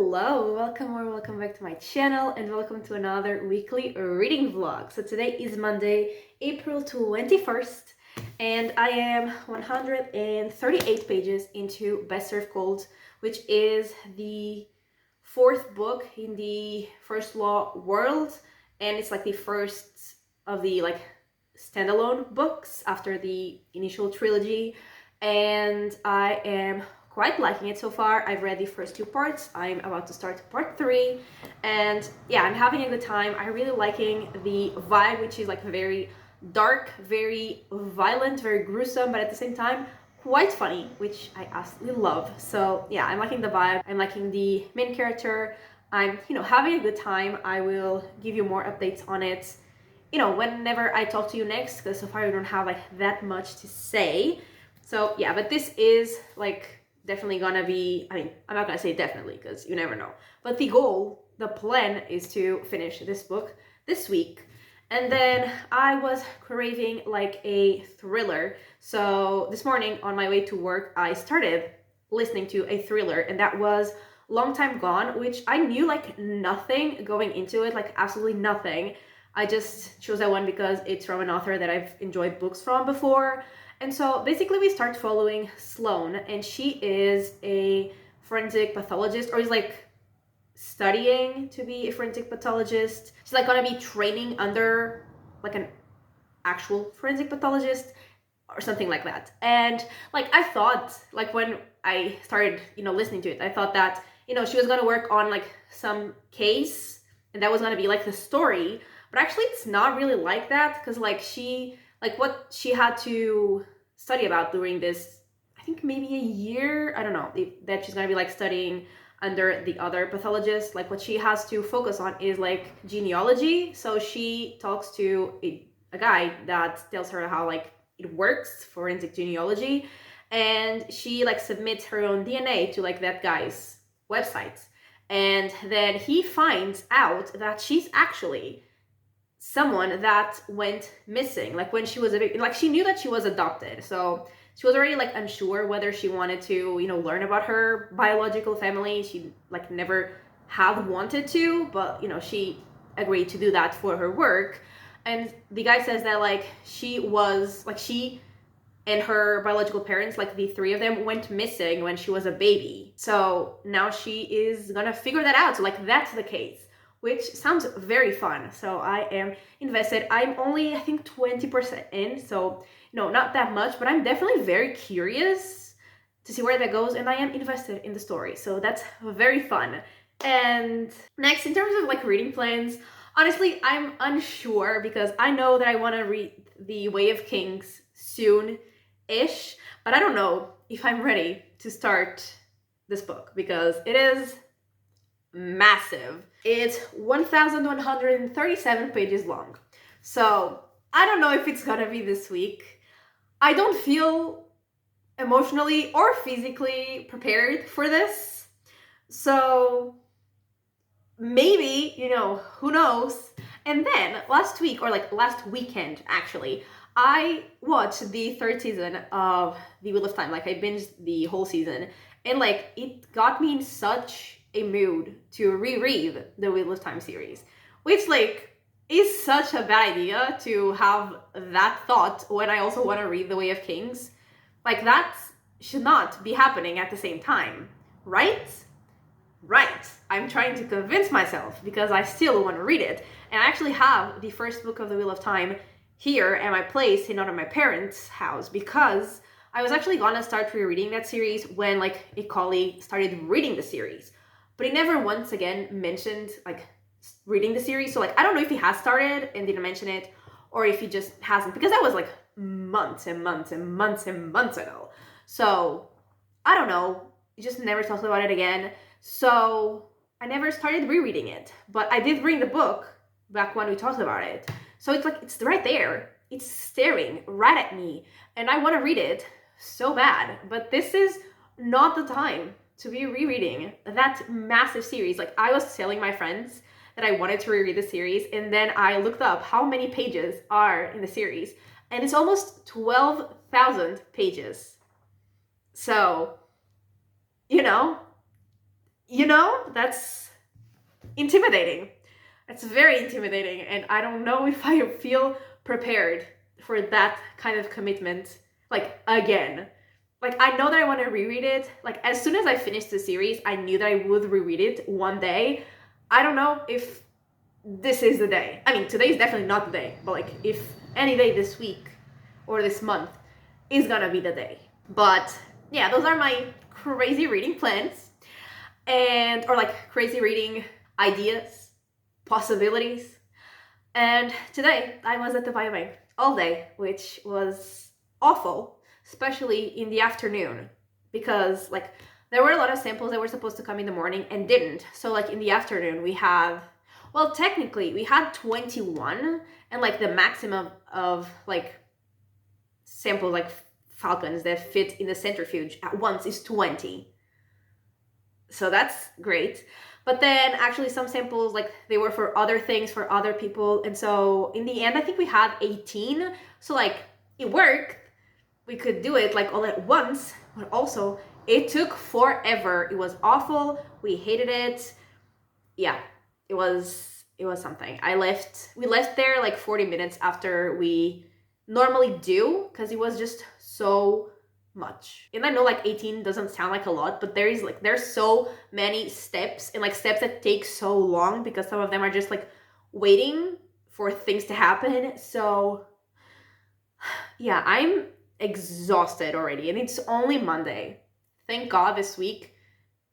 Hello, welcome or welcome back to my channel and welcome to another weekly reading vlog. So today is Monday, April 21st, and I am 138 pages into Best Served Cold, which is the fourth book in the First Law world, and it's like the first of the standalone books after the initial trilogy, and I am quite liking it so far. I've read the first two parts. I'm about to start part 3, and yeah, I'm having a good time. I'm really liking the vibe, which is like very dark, very violent, very gruesome, but at the same time quite funny, which I absolutely love. So yeah, I'm liking the vibe. I'm liking the main character. I'm having a good time. I will give you more updates on it whenever I talk to you next, because so far I don't have like that much to say. So yeah, but this is like definitely gonna be, I'm not gonna say definitely because you never know, but the goal, the plan is to finish this book this week. And then I was craving like a thriller, so this morning on my way to work I started listening to a thriller, and that was Long Time Gone, which I knew like nothing going into it, like absolutely nothing. I just chose that one because it's from an author that I've enjoyed books from before. And so basically we start following Sloane, and she is a forensic pathologist, or is like studying to be a forensic pathologist. She's like gonna be training under like an actual forensic pathologist or something like that. And like I thought, like when I started, listening to it, I thought that, she was gonna work on like some case and that was gonna be like the story. But actually it's not really like that, because what she had to study about during this, I think maybe a year, I don't know, that she's gonna be like studying under the other pathologist, like what she has to focus on is like genealogy. So she talks to a guy that tells her how like it works, forensic genealogy, and she like submits her own DNA to like that guy's website, and then he finds out that she's actually someone that went missing, like when she was a bit, like she knew that she was adopted, so she was already like unsure whether she wanted to learn about her biological family. She like never had wanted to, but she agreed to do that for her work. And the guy says that like she and her biological parents, like the three of them, went missing when she was a baby. So now she is gonna figure that out. So like that's the case, which sounds very fun. So I am invested. I'm only, I think, 20% in, so not that much, but I'm definitely very curious to see where that goes, and I am invested in the story. So that's very fun. And next, in terms of like reading plans, honestly, I'm unsure, because I know that I want to read The Way of Kings soon-ish, but I don't know if I'm ready to start this book, because it is massive. It's 1,137 pages long. So I don't know if it's gonna be this week. I don't feel emotionally or physically prepared for this. So maybe, who knows? And then last week, or like last weekend actually, I watched the third season of The Wheel of Time. Like I binged the whole season, and like it got me in such a mood to reread the Wheel of Time series, which like is such a bad idea to have that thought when I also want to read The Way of Kings. Like that should not be happening at the same time, right? Right. I'm trying to convince myself, because I still want to read it. And I actually have the first book of The Wheel of Time here at my place and not at my parents' house, because I was actually gonna start rereading that series when like a colleague started reading the series, but he never once again mentioned like reading the series. So like I don't know if he has started and didn't mention it, or if he just hasn't, because that was like months and months and months and months ago. So I don't know, he just never talked about it again. So I never started rereading it, but I did bring the book back when we talked about it. So it's like, it's right there. It's staring right at me, and I want to read it so bad, but this is not the time to be rereading that massive series. Like I was telling my friends that I wanted to reread the series, and then I looked up how many pages are in the series, and it's almost 12,000 pages. So, that's intimidating. It's very intimidating, and I don't know if I feel prepared for that kind of commitment, like, again. Like, I know that I want to reread it. Like, as soon as I finished the series, I knew that I would reread it one day. I don't know if this is the day. I mean, today is definitely not the day, but like, if any day this week or this month is gonna be the day. But yeah, those are my crazy reading plans, or like crazy reading ideas, possibilities. And today I was at the biobank all day, which was awful, especially in the afternoon, because like there were a lot of samples that were supposed to come in the morning and didn't. So like in the afternoon we have, well, technically we had 21, and like the maximum of like samples, like falcons that fit in the centrifuge at once, is 20. So that's great. But then actually some samples, like, they were for other things for other people, and so in the end I think we had 18. So like, it worked, we could do it like all at once, but also it took forever. It was awful, we hated it. Yeah, it was something. We left there like 40 minutes after we normally do, because it was just so much. And I know like 18 doesn't sound like a lot, but there's so many steps, and like steps that take so long, because some of them are just like waiting for things to happen. So yeah, I'm exhausted already, and it's only Monday. Thank God this week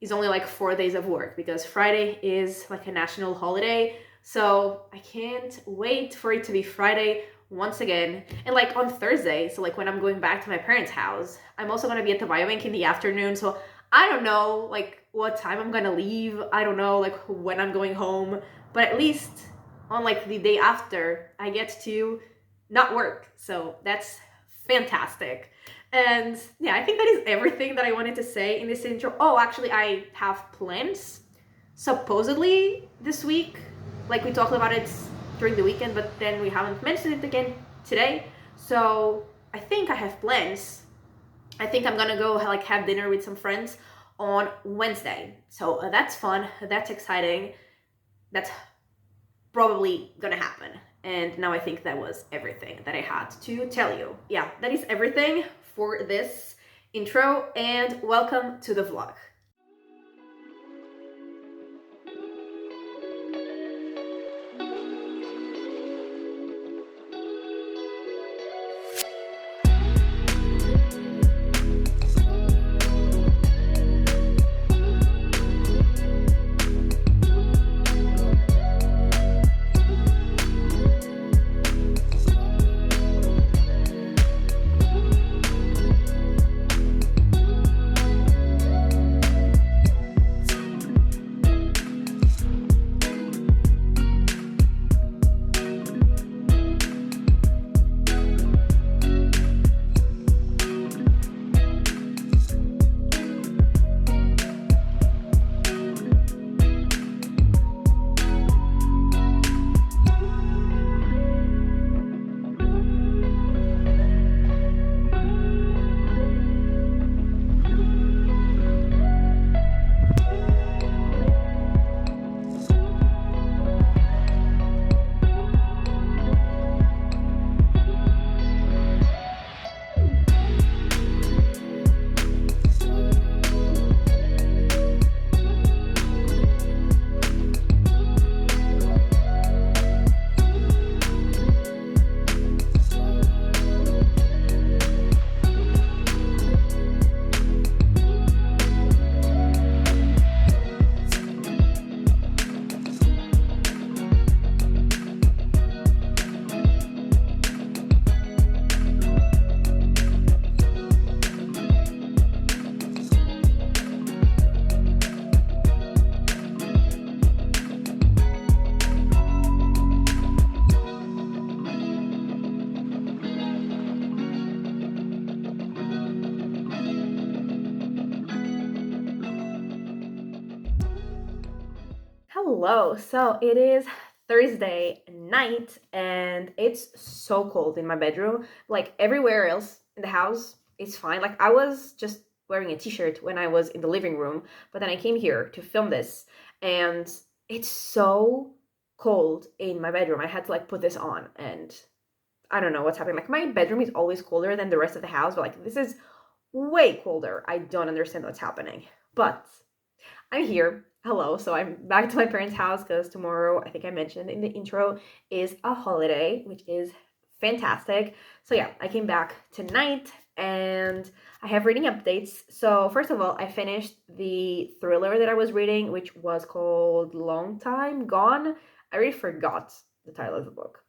is only like 4 days of work, because Friday is like a national holiday. So I can't wait for it to be Friday once again. And like on Thursday, so like when I'm going back to my parents' house, I'm also gonna be at the biobank in the afternoon. So I don't know like what time I'm gonna leave. I don't know like when I'm going home, but at least on like the day after, I get to not work. So that's fantastic. And yeah, I think that is everything that I wanted to say in this intro. Oh, actually, I have plans supposedly this week. Like, we talked about it during the weekend, but then we haven't mentioned it again today. So I think I have plans. I think I'm gonna go like have dinner with some friends on Wednesday. So that's fun. That's exciting. That's probably gonna happen. And now I think that was everything that I had to tell you. Yeah, that is everything for this intro, and welcome to the vlog. Hello, so it is Thursday night and it's so cold in my bedroom. Like everywhere else in the house, it's fine. Like I was just wearing a t-shirt when I was in the living room, but then I came here to film this, and it's so cold in my bedroom. I had to like put this on, and I don't know what's happening. Like, my bedroom is always colder than the rest of the house, but like this is way colder. I don't understand what's happening. But I'm here. Hello. So I'm back to my parents' house because tomorrow, I think I mentioned in the intro, is a holiday, which is fantastic. So yeah, I came back tonight and I have reading updates. So first of all, I finished the thriller that I was reading, which was called Long Time Gone. I really forgot the title of the book.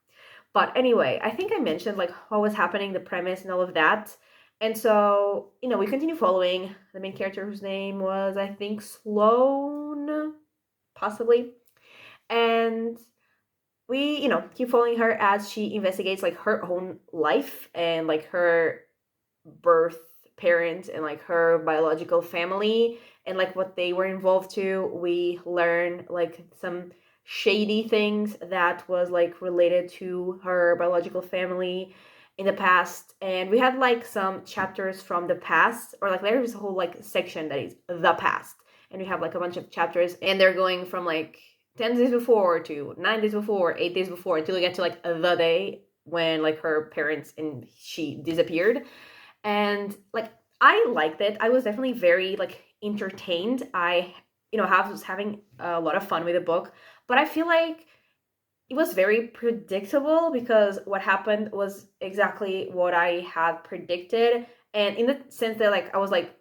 But anyway, I think I mentioned like what was happening, the premise and all of that. And so, we continue following the main character whose name was, I think, Sloane, possibly. And we, keep following her as she investigates like her own life and like her birth parents and like her biological family and like what they were involved to. We learn like some shady things that was like related to her biological family in the past, and we had like some chapters from the past, or like there's a whole like section that is the past, and we have like a bunch of chapters, and they're going from like 10 days before to 9 days before, 8 days before, until we get to like the day when like her parents and she disappeared. And like I liked it. I was definitely very like entertained. I was having a lot of fun with the book, but I feel like it was very predictable because what happened was exactly what I had predicted, and in the sense that like I was like,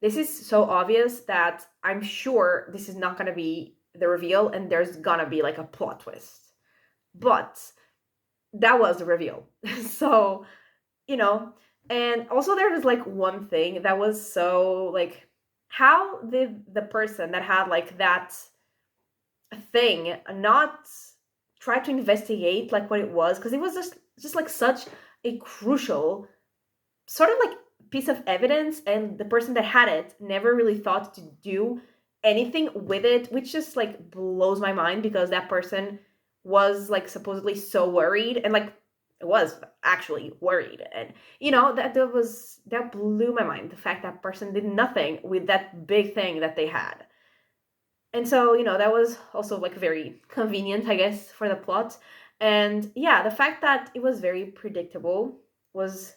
this is so obvious that I'm sure this is not going to be the reveal and there's gonna be like a plot twist. But that was the reveal. So, you know, and also there was like one thing that was so like, how did the person that had like that thing not try to investigate like what it was, because it was just like such a crucial sort of like piece of evidence, and the person that had it never really thought to do anything with it, which just like blows my mind, because that person was like supposedly so worried, and like was actually worried, and that blew my mind, the fact that person did nothing with that big thing that they had. And so, that was also like very convenient, I guess, for the plot. And yeah, the fact that it was very predictable was,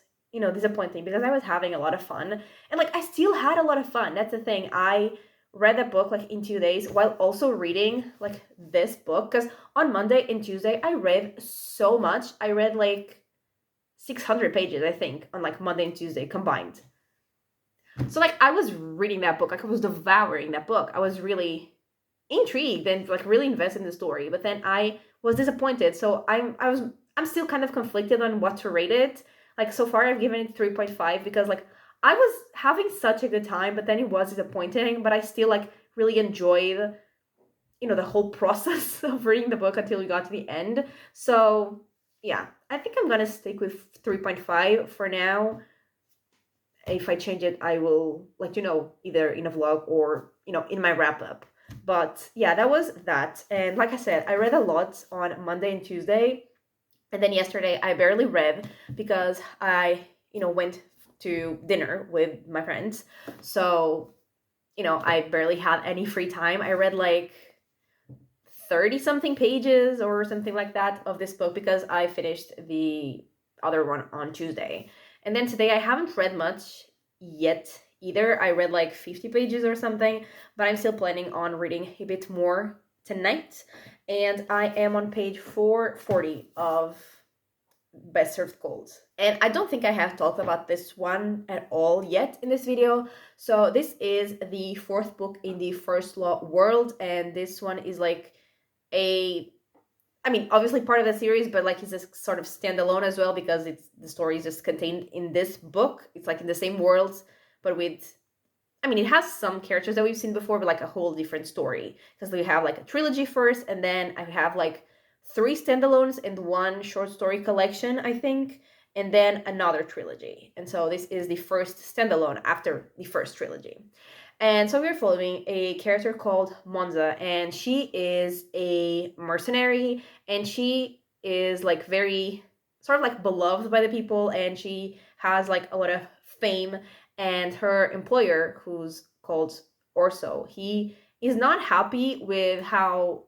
disappointing, because I was having a lot of fun. And like I still had a lot of fun. That's the thing. I read the book like in 2 days while also reading like this book, because on Monday and Tuesday I read so much. I read like 600 pages, I think, on like Monday and Tuesday combined. So like I was reading that book, like I was devouring that book. I was really intrigued and like really invested in the story, but then I was disappointed. So I'm still kind of conflicted on what to rate it. Like so far I've given it 3.5 because like I was having such a good time, but then it was disappointing, but I still like really enjoyed the whole process of reading the book until we got to the end. So yeah, I think I'm gonna stick with 3.5 for now. If I change it, I will let you know either in a vlog or in my wrap up. But yeah, that was that. And like I said, I read a lot on Monday and Tuesday, and then yesterday I barely read because I went to dinner with my friends. So I barely had any free time. I read like 30 something pages or something like that of this book because I finished the other one on Tuesday. And then today I haven't read much yet either. I read like 50 pages or something, but I'm still planning on reading a bit more tonight. And I am on page 440 of Best Served Cold. And I don't think I have talked about this one at all yet in this video. So this is the fourth book in the First Law world, and this one is like obviously part of the series, but like it's a sort of standalone as well, because the story is just contained in this book. It's like in the same world, but with, it has some characters that we've seen before, but like a whole different story, because we have like a trilogy first, and then I have like 3 standalones and 1 short story collection, I think, and then another trilogy. And so this is the first standalone after the first trilogy. And so we're following a character called Monza, and she is a mercenary, and she is like very sort of like beloved by the people, and she has like a lot of fame, and her employer, who's called Orso, he is not happy with how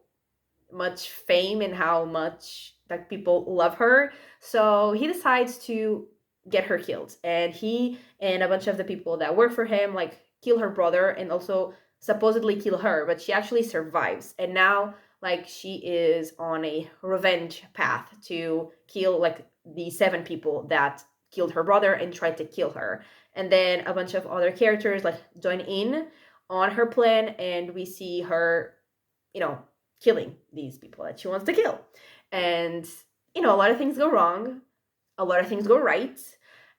much fame and how much like people love her. So he decides to get her killed, and he and a bunch of the people that work for him like kill her brother and also supposedly kill her, but she actually survives. And now like she is on a revenge path to kill like the 7 people that killed her brother and tried to kill her. And then a bunch of other characters like join in on her plan, and we see her, you know, killing these people that she wants to kill. And, you know, a lot of things go wrong, a lot of things go right.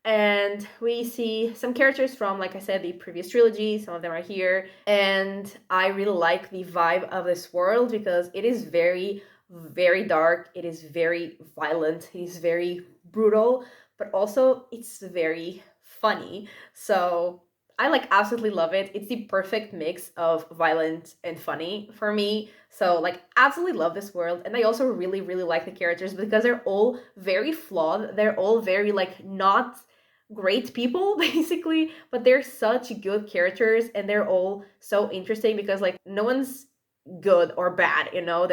And we see some characters from, like I said, the previous trilogy. Some of them are here. And I really like the vibe of this world because it is very, very dark. It is very violent. It is very brutal, but also it's very funny. So I like absolutely love it. It's the perfect mix of violent and funny for me. So like absolutely love this world. And I also really, really like the characters because they're all very flawed. They're all very like not great people basically, but they're such good characters and they're all so interesting because like no one's good or bad, you know,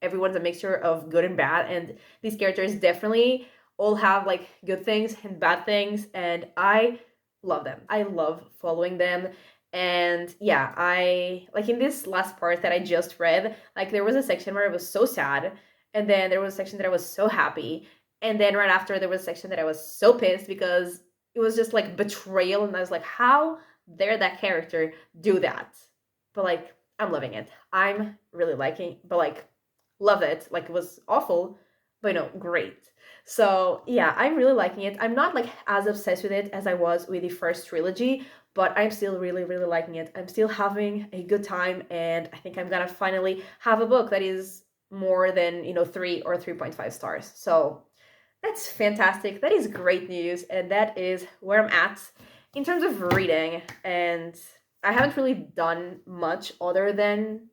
everyone's a mixture of good and bad, and these characters definitely all have like good things and bad things, and I love them. I love following them. And yeah, I like in this last part that I just read, like there was a section where I was so sad, and then there was a section that I was so happy, and then right after there was a section that I was so pissed because it was just like betrayal, and I was like, how dare that character do that? But like I'm loving it. I'm really liking, but like love it. Like it was awful, but you know, great. So yeah, I'm really liking it. I'm not like as obsessed with it as I was with the first trilogy, but I'm still really, really liking it. I'm still having a good time, and I think I'm gonna finally have a book that is more than, you know, 3 or 3.5 stars. So that's fantastic. That is great news, and that is where I'm at in terms of reading. And I haven't really done much other than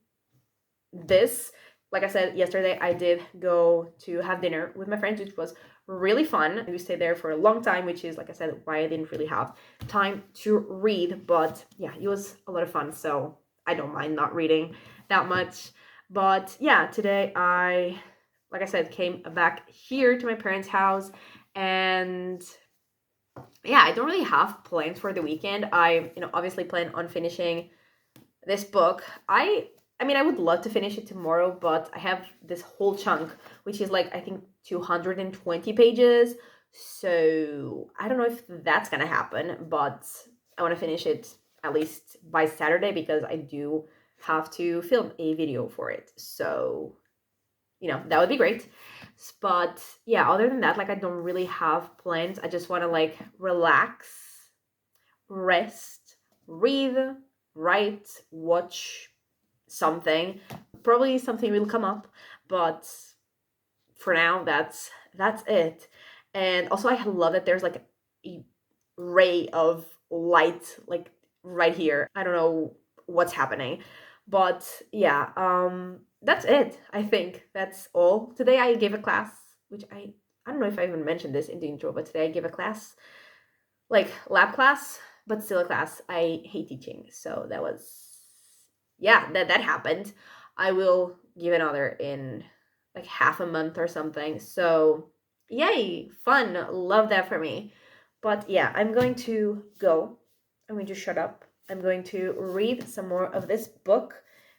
this. Like I said yesterday, I did go to have dinner with my friends, which was really fun. We stayed there for a long time, which is, like I said, why I didn't really have time to read. But yeah, it was a lot of fun, so I don't mind not reading that much. But yeah, today I, like I said, came back here to my parents' house, and yeah, I don't really have plans for the weekend. I, you know, obviously plan on finishing this book. I mean, I would love to finish it tomorrow, but I have this whole chunk, which is like, I think 220 pages. So I don't know if that's gonna happen, but I want to finish it at least by Saturday because I do have to film a video for it. So, you know, that would be great. But yeah, other than that, like I don't really have plans. I just want to like relax, rest, read, write, watch something. Probably something will come up, but for now that's it. And also I love that there's like a ray of light like right here. I don't know what's happening, but yeah, that's it. I think that's all. Today I gave a class, which I don't know if I even mentioned this in the intro, but today I gave a class, like lab class, but still a class. I hate teaching, so that was, yeah, that happened. I will give another in like half a month or something. So yay, fun, love that for me. But yeah, I'm going to go. I'm going to shut up. I'm going to read some more of this book.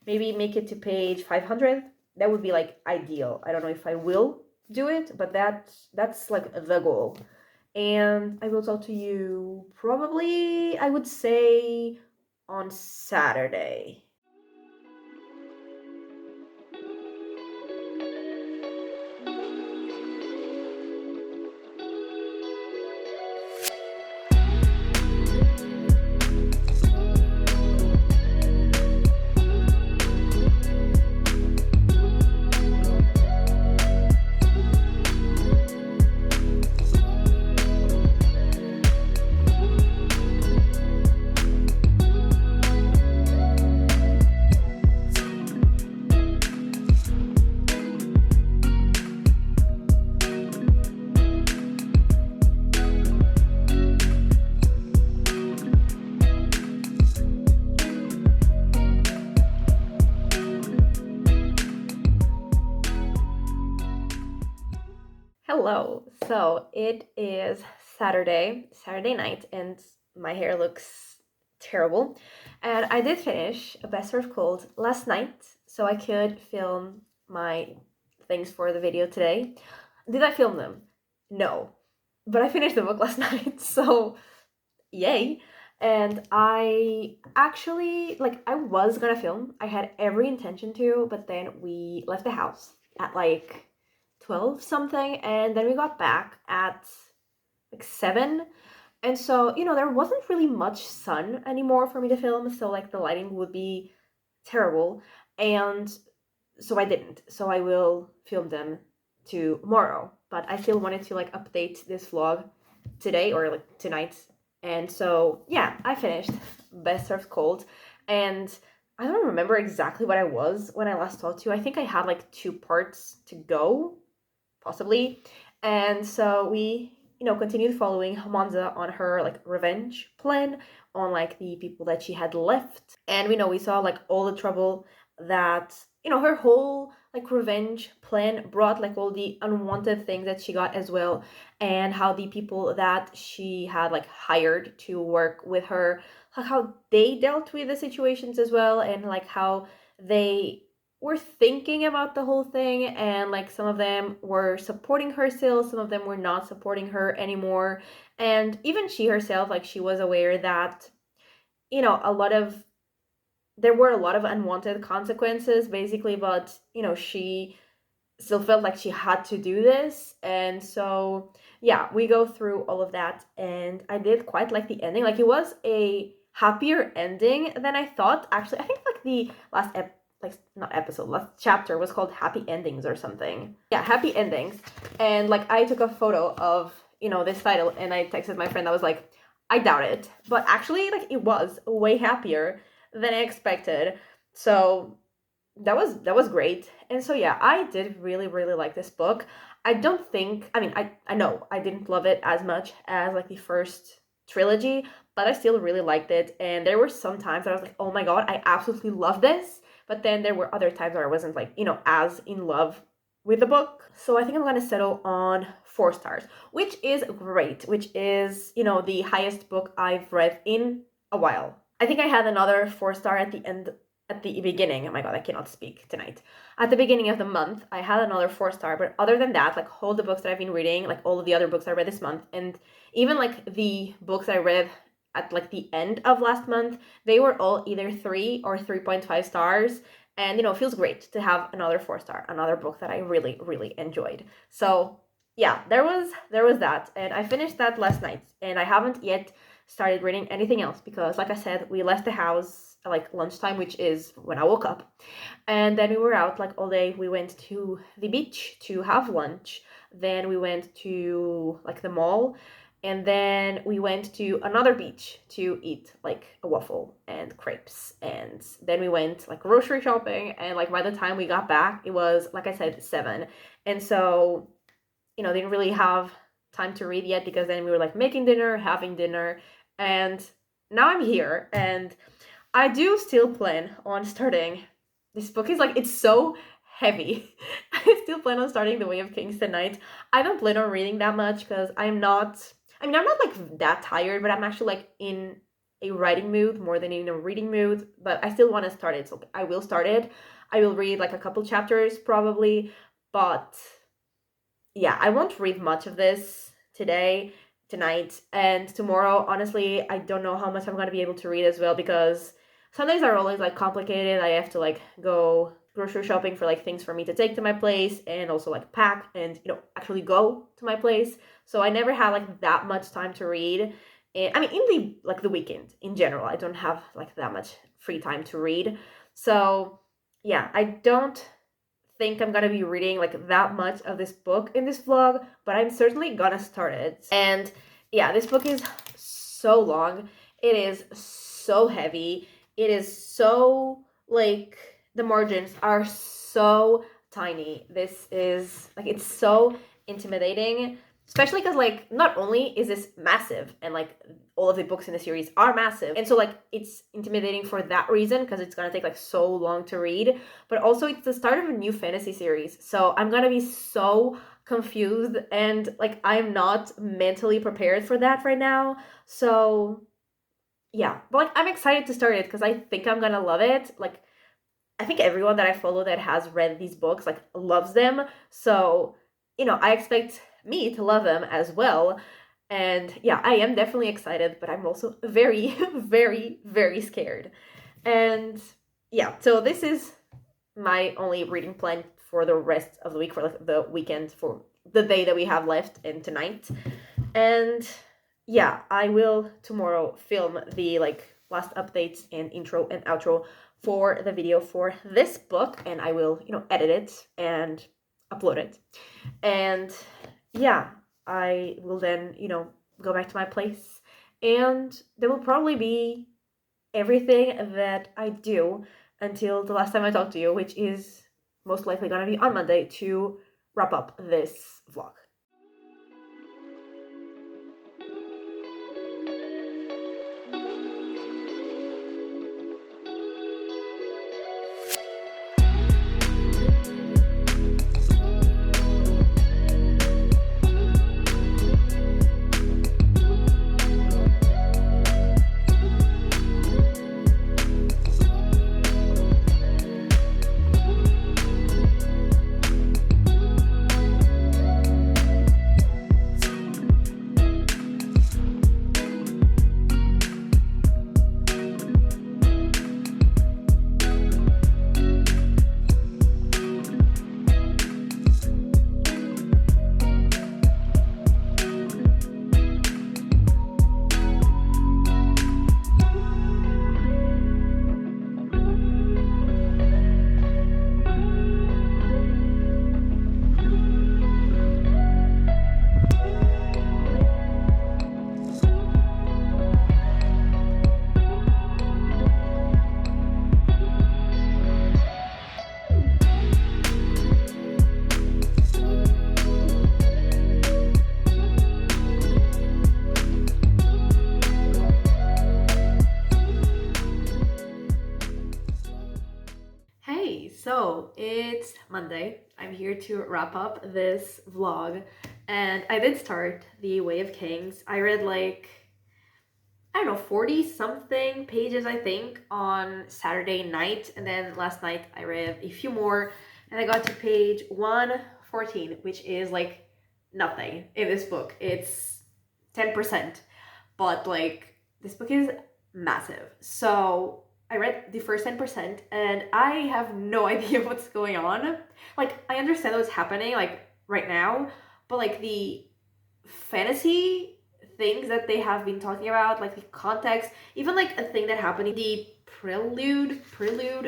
Maybe make it to page 500. That would be like ideal. I don't know if I will do it, but that's like the goal. And I will talk to you probably, I would say, on Saturday. Hello. So it is Saturday night, and my hair looks terrible. And I did finish A Best Served Cold last night, so I could film my things for the video today. Did I film them? No. But I finished the book last night, so yay. And I actually, like, I was gonna film. I had every intention to, but then we left the house at like 12 something, and then we got back at like 7. And so, there wasn't really much sun anymore for me to film, so like the lighting would be terrible. And so I didn't. So I will film them tomorrow. But I still wanted to like update this vlog today or like tonight. And so yeah, I finished Best Served Cold, and I don't remember exactly what I was when I last talked to you. I think I had like 2 parts to go, possibly. And so we, continued following Monza on her like revenge plan on like the people that she had left. And we saw like all the trouble that, her whole like revenge plan brought, like all the unwanted things that she got as well, and how the people that she had like hired to work with her, like how they dealt with the situations as well, and like how they were thinking about the whole thing, and like some of them were supporting her still, some of them were not supporting her anymore. And even she herself, like she was aware that there were a lot of unwanted consequences basically, but she still felt like she had to do this. And so yeah, we go through all of that, and I did quite like the ending. Like it was a happier ending than I thought. Actually, I think like the last chapter was called Happy Endings or something. Yeah, Happy Endings. And like I took a photo of this title, and I texted my friend. I was like, I doubt it, but actually like it was way happier than I expected. So that was great. And so yeah, I did really really like this book. I know I didn't love it as much as like the first trilogy, but I still really liked it. And there were some times that I was like, oh my god, I absolutely love this. But then there were other times where I wasn't like, as in love with the book. So I think I'm gonna settle on 4 stars, which is great, which is, the highest book I've read in a while. I think I had another 4-star at the end, at the beginning. Oh my god, I cannot speak tonight. At the beginning of the month, I had another 4-star, but other than that, like all the books that I've been reading, like all of the other books I read this month, and even like the books I read at like the end of last month, they were all either 3 or 3.5 stars. And it feels great to have another 4-star, another book that I really really enjoyed. So yeah, there was that, and I finished that last night, and I haven't yet started reading anything else because, like I said, we left the house at like lunchtime, which is when I woke up, and then we were out like all day. We went to the beach to have lunch, then we went to like the mall, and then we went to another beach to eat like a waffle and crepes, and then we went like grocery shopping, and like by the time we got back it was, like I said, 7. And so didn't really have time to read yet because then we were like making dinner, having dinner, and now I'm here. And I do still plan on starting this book. Is like, it's so heavy. I still plan on starting The Way of Kings tonight. I don't plan on reading that much because I'm not like that tired, but I'm actually like in a writing mood more than in a reading mood. But I still want to start it, so I will start it. I will read like a couple chapters probably, but yeah, I won't read much of this tonight, and tomorrow. Honestly, I don't know how much I'm going to be able to read as well, because some days are always like complicated. I have to like go grocery shopping for like things for me to take to my place, and also like pack and actually go to my place. So I never have like that much time to read. And I mean, in the weekend in general, I don't have like that much free time to read. So yeah, I don't think I'm gonna be reading like that much of this book in this vlog, but I'm certainly gonna start it. And yeah, this book is so long. It is so heavy. It is so like, the margins are so tiny. This is like, it's so intimidating, especially because like, not only is this massive, and like all of the books in the series are massive, and so like it's intimidating for that reason, because it's gonna take like so long to read, but also it's the start of a new fantasy series, so I'm gonna be so confused, and like I'm not mentally prepared for that right now. So yeah, but like I'm excited to start it because I think I'm gonna love it. Like I think everyone that I follow that has read these books like loves them. So, I expect me to love them as well. And yeah, I am definitely excited, but I'm also very, very, very scared. And yeah, so this is my only reading plan for the rest of the week, for like the weekend, for the day that we have left and tonight. And yeah, I will tomorrow film the like last updates and intro and outro for the video for this book, and I will, edit it and upload it. And yeah, I will then, go back to my place, and there will probably be everything that I do until the last time I talk to you, which is most likely gonna be on Monday to wrap up this vlog. Hey, so it's Monday. I'm here to wrap up this vlog, and I did start The Way of Kings. I read like, I don't know, 40 something pages, I think, on Saturday night, and then last night I read a few more, and I got to page 114, which is like nothing in this book. It's 10%, but like this book is massive. So I read the first 10% and I have no idea what's going on. Like, I understand what's happening like right now, but like the fantasy things that they have been talking about, like the context, even like a thing that happened in the prelude,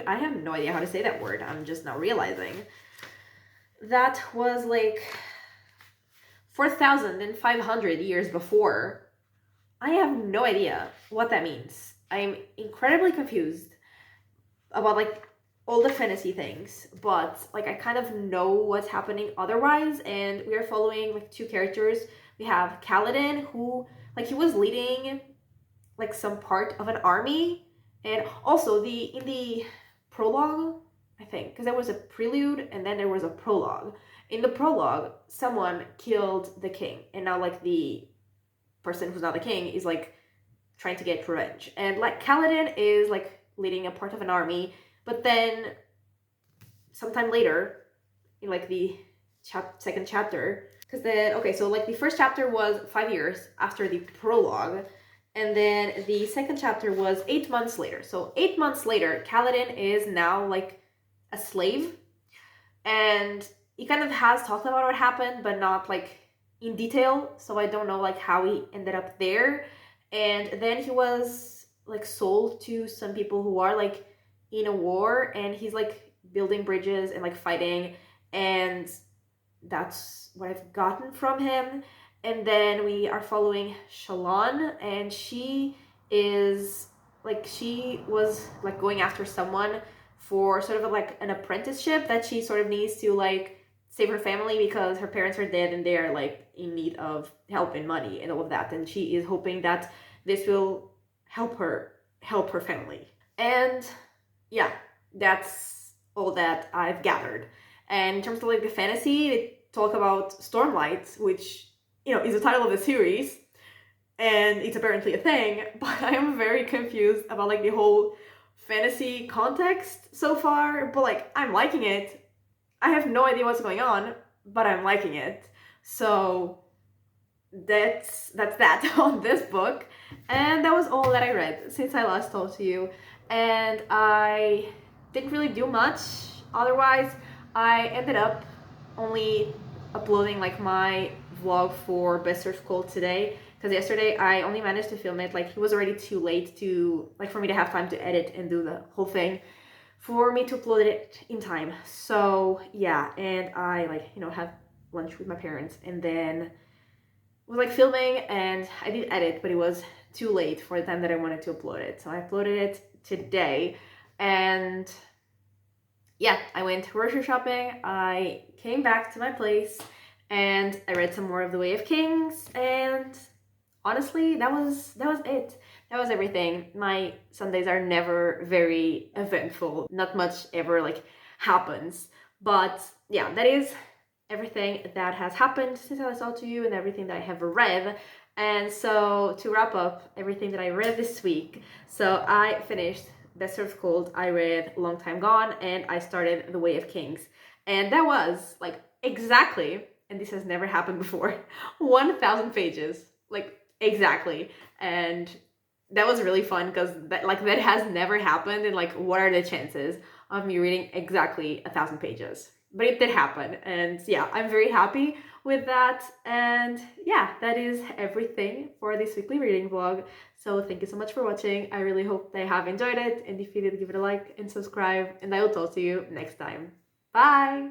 I have no idea how to say that word, I'm just now realizing. That was like 4,500 years before. I have no idea what that means. I'm incredibly confused about like all the fantasy things, but like I kind of know what's happening otherwise, and we are following like two characters. We have Kaladin, who like he was leading like some part of an army, and also in the prologue, I think, because there was a prelude and then there was a prologue. In the prologue, someone killed the king, and now like the person who's not the king is like trying to get revenge, and like Kaladin is like leading a part of an army, but then sometime later in like the second chapter, because then okay, so like the first chapter was 5 years after the prologue, and then the second chapter was 8 months later. So 8 months later, Kaladin is now like a slave, and he kind of has talked about what happened, but not like in detail, so I don't know like how he ended up there. And then he was like sold to some people who are like in a war, and he's like building bridges and like fighting, and that's what I've gotten from him. And then we are following Shallan, and she was like going after someone for sort of like an apprenticeship that she sort of needs to like save her family because her parents are dead and they are like in need of help and money and all of that, and she is hoping that this will help her family. And yeah, that's all that I've gathered. And in terms of like the fantasy, talk about Stormlight, which, you know, is the title of the series, and it's apparently a thing, but I am very confused about like the whole fantasy context so far, but like I'm liking it. I have no idea what's going on, but I'm liking it. So that's that on this book. And that was all that I read since I last talked to you. And I didn't really do much otherwise. I ended up only uploading like my vlog for Best Search Cold today, because yesterday I only managed to film it. Like, it was already too late to, like, for me to have time to edit and do the whole thing for me to upload it in time. So yeah, and I, like, you know, had lunch with my parents and then was like filming, and I did edit, but it was too late for the time that I wanted to upload it. So I uploaded it today, and yeah, I went grocery shopping, I came back to my place, and I read some more of The Way of Kings, and honestly, that was it. That was everything. My Sundays are never very eventful. Not much ever like happens. But yeah, that is everything that has happened since I last talked to you and everything that I have read. And so to wrap up everything that I read this week, so I finished Best Served Cold, I read Long Time Gone, and I started The Way of Kings. And that was like exactly, and this has never happened before, 1,000 pages. Like, exactly. And that was really fun because that has never happened. And like, what are the chances of me reading exactly 1,000 pages? But it did happen, and yeah, I'm very happy with that. And yeah, that is everything for this weekly reading vlog. So thank you so much for watching. I really hope that you have enjoyed it, and if you did, give it a like and subscribe, and I will talk to you next time. Bye!